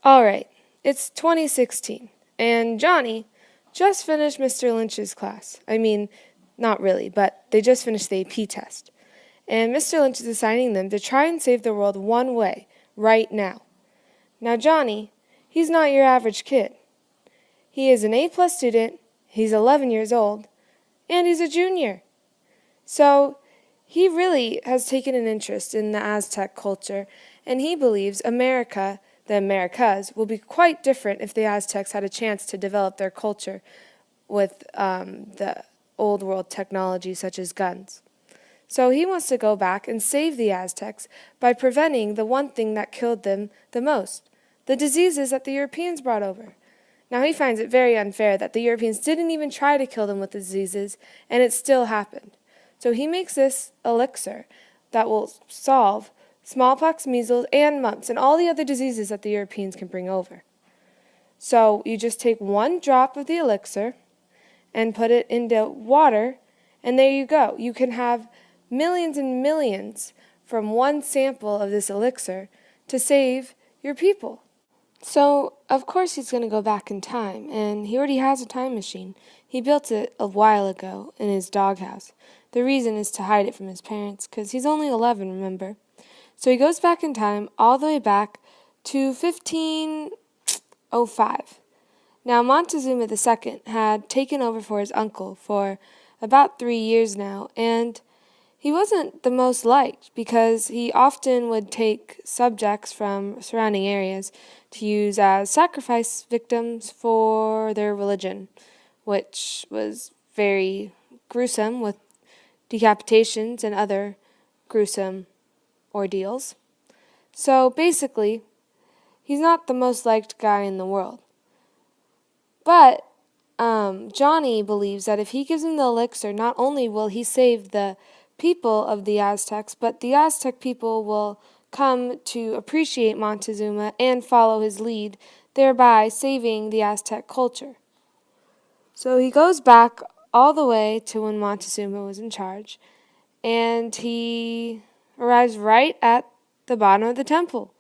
Alright, it's 2016, and Johnny just finished Mr. Lynch's class. I mean, not really, but they just finished the AP test. And Mr. Lynch is assigning them to try and save the world one way, right now. Now, Johnny, he's not your average kid. He is an A-plus student, he's 11 years old, and he's a junior. So, he really has taken an interest in the Aztec culture, and he believes the Americas, will be quite different if the Aztecs had a chance to develop their culture with the old world technology such as guns. So he wants to go back and save the Aztecs by preventing the one thing that killed them the most, the diseases that the Europeans brought over. Now he finds it very unfair that the Europeans didn't even try to kill them with the diseases, and it still happened. So he makes this elixir that will solve smallpox, measles, and mumps, and all the other diseases that the Europeans can bring over. So you just take one drop of the elixir and put it into water, and there you go. You can have millions and millions from one sample of this elixir to save your people. So, of course, he's going to go back in time, and he already has a time machine. He built it a while ago in his doghouse. The reason is to hide it from his parents, because he's only 11, remember? So he goes back in time, all the way back to 1505. Now, Montezuma II had taken over for his uncle for about 3 years now, and he wasn't the most liked because he often would take subjects from surrounding areas to use as sacrifice victims for their religion, which was very gruesome with decapitations and other gruesome ordeals. So basically, he's not the most liked guy in the world. But Johnny believes that if he gives him the elixir, not only will he save the people of the Aztecs, but the Aztec people will come to appreciate Montezuma and follow his lead, thereby saving the Aztec culture. So he goes back all the way to when Montezuma was in charge, and he arrives right at the bottom of the temple.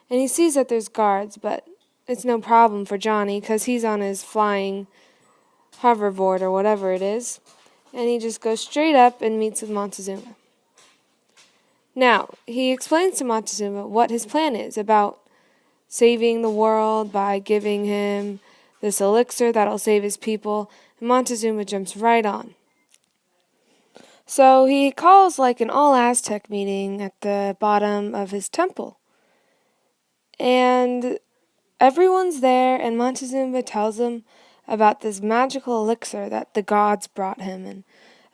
And he sees that there's guards, but it's no problem for Johnny because he's on his flying hoverboard or whatever it is. And he just goes straight up and meets with Montezuma. Now, he explains to Montezuma what his plan is about saving the world by giving him this elixir that'll save his people, and Montezuma jumps right on. So he calls like an all-Aztec meeting at the bottom of his temple. And everyone's there, and Montezuma tells them about this magical elixir that the gods brought him. And,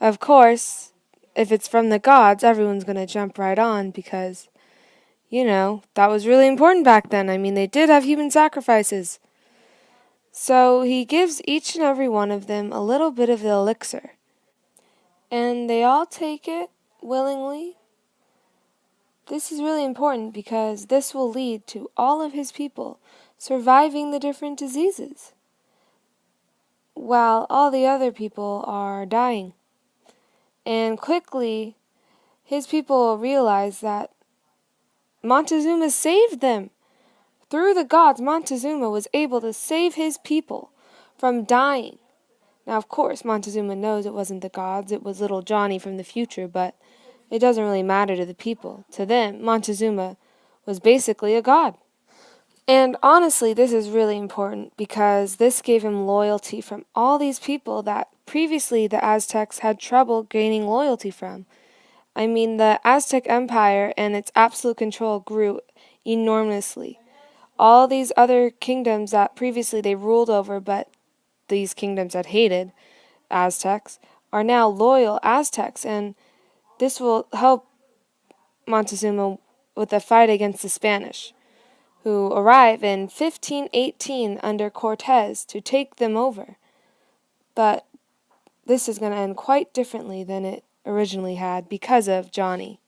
of course, if it's from the gods, everyone's going to jump right on because, that was really important back then. I mean, they did have human sacrifices. So he gives each and every one of them a little bit of the elixir. And they all take it willingly. This is really important because this will lead to all of his people surviving the different diseases, while all the other people are dying. And quickly, his people realize that Montezuma saved them. Through the gods, Montezuma was able to save his people from dying. Now, of course, Montezuma knows it wasn't the gods, it was little Johnny from the future, but it doesn't really matter to the people. To them, Montezuma was basically a god. And honestly, this is really important because this gave him loyalty from all these people that previously the Aztecs had trouble gaining loyalty from. I mean, the Aztec Empire and its absolute control grew enormously. All these other kingdoms that previously they ruled over, but these kingdoms had hated Aztecs, are now loyal Aztecs, and this will help Montezuma with the fight against the Spanish, who arrive in 1518 under Cortez to take them over. But this is going to end quite differently than it originally had because of Johnny.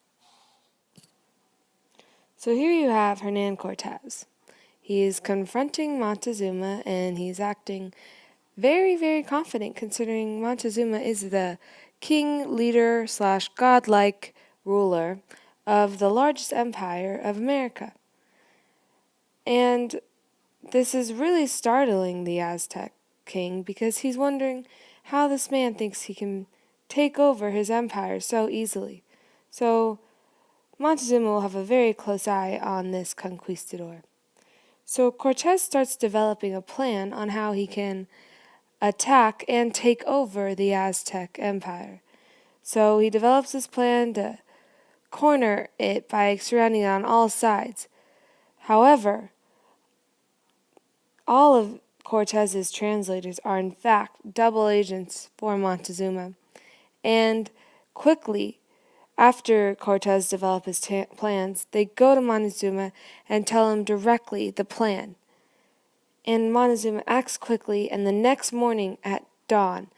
So here you have Hernan Cortez. He is confronting Montezuma, and he's acting very, very confident considering Montezuma is the king, leader, / godlike ruler of the largest empire of America. And This is really startling the Aztec king because he's wondering how this man thinks he can take over his empire so easily. So Montezuma will have a very close eye on this conquistador. So Cortez starts developing a plan on how he can attack and take over the Aztec empire. So he develops this plan to corner it by surrounding it on all sides. However, all of Cortez's translators are in fact double agents for Montezuma, and quickly after Cortez developed his plans, they go to Montezuma and tell him directly the plan. And Montezuma acts quickly, and the next morning at dawn,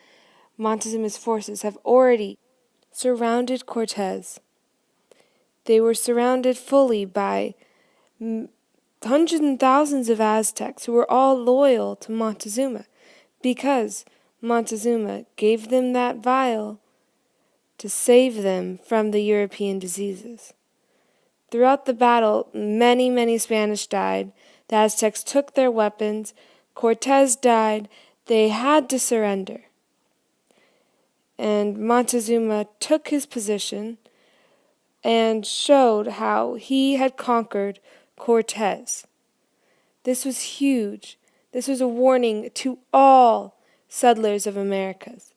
Montezuma's forces have already surrounded Cortez. They were surrounded fully by hundreds and thousands of Aztecs who were all loyal to Montezuma because Montezuma gave them that vial to save them from the European diseases. Throughout the battle, many Spanish died. The Aztecs took their weapons. Cortez died. They had to surrender. And Montezuma took his position and showed how he had conquered Cortez. This was huge. This was a warning to all settlers of Americas.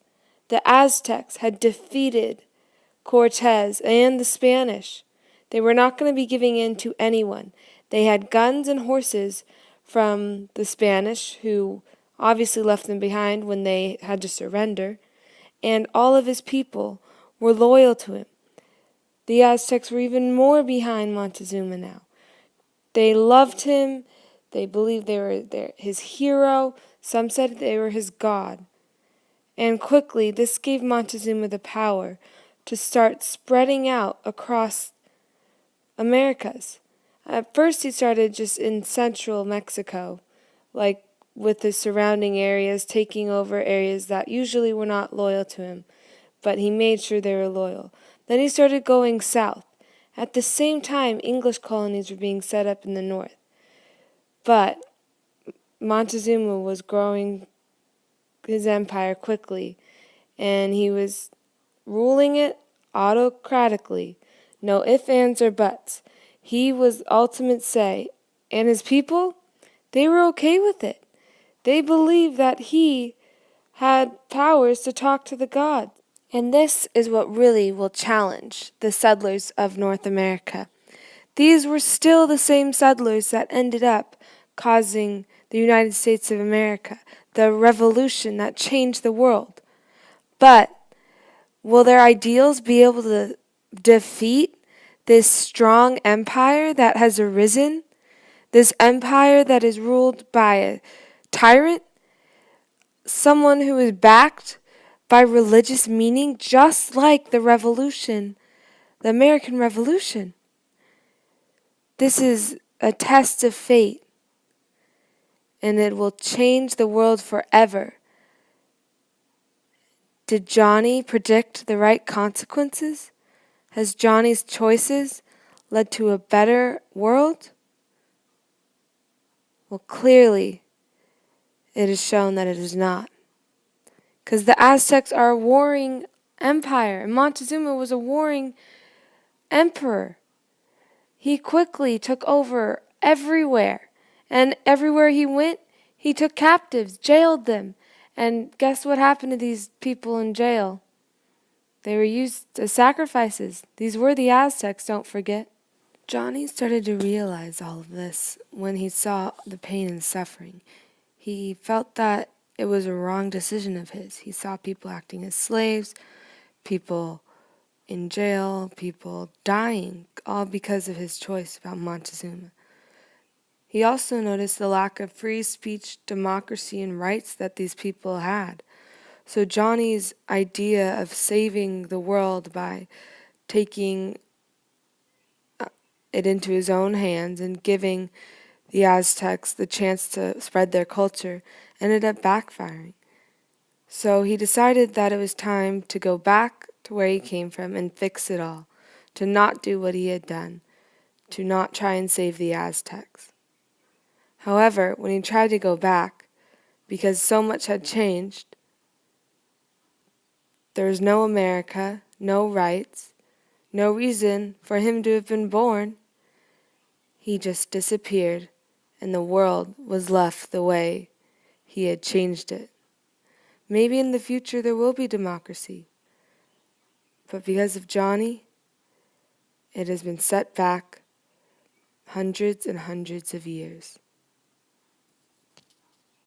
The Aztecs had defeated Cortez and the Spanish. They were not going to be giving in to anyone. They had guns and horses from the Spanish, who obviously left them behind when they had to surrender, and all of his people were loyal to him. The Aztecs were even more behind Montezuma now. They loved him. They believed they were his hero. Some said they were his god. And quickly, this gave Montezuma the power to start spreading out across Americas. At first, he started just in central Mexico, like with the surrounding areas, taking over areas that usually were not loyal to him, but he made sure they were loyal. Then he started going south. At the same time, English colonies were being set up in the north. But Montezuma was growing his empire quickly, and he was ruling it autocratically. No ifs, ands, or buts. He was ultimate say, and his people, they were okay with it. They believed that he had powers to talk to the gods. And this is what really will challenge the settlers of North America. These were still the same settlers that ended up causing the United States of America, the revolution that changed the world. But will their ideals be able to defeat this strong empire that has arisen? This empire that is ruled by a tyrant? Someone who is backed by religious meaning, just like the revolution, the American Revolution. This is a test of fate, and it will change the world forever. Did Johnny predict the right consequences? Has Johnny's choices led to a better world? Well, clearly, it is shown that it is not. Because the Aztecs are a warring empire, and Montezuma was a warring emperor. He quickly took over everywhere, and everywhere he went, he took captives, jailed them. And guess what happened to these people in jail? They were used as sacrifices. These were the Aztecs, don't forget. Johnny started to realize all of this when he saw the pain and suffering. He felt that it was a wrong decision of his. He saw people acting as slaves, people in jail, people dying, all because of his choice about Montezuma. He also noticed the lack of free speech, democracy, and rights that these people had. So Johnny's idea of saving the world by taking it into his own hands and giving the Aztecs the chance to spread their culture ended up backfiring. So he decided that it was time to go back to where he came from and fix it all, to not do what he had done, to not try and save the Aztecs. However, when he tried to go back, because so much had changed, there was no America, no rights, no reason for him to have been born. He just disappeared, and the world was left the way he had changed it. Maybe in the future there will be democracy, but because of Johnny, it has been set back hundreds and hundreds of years.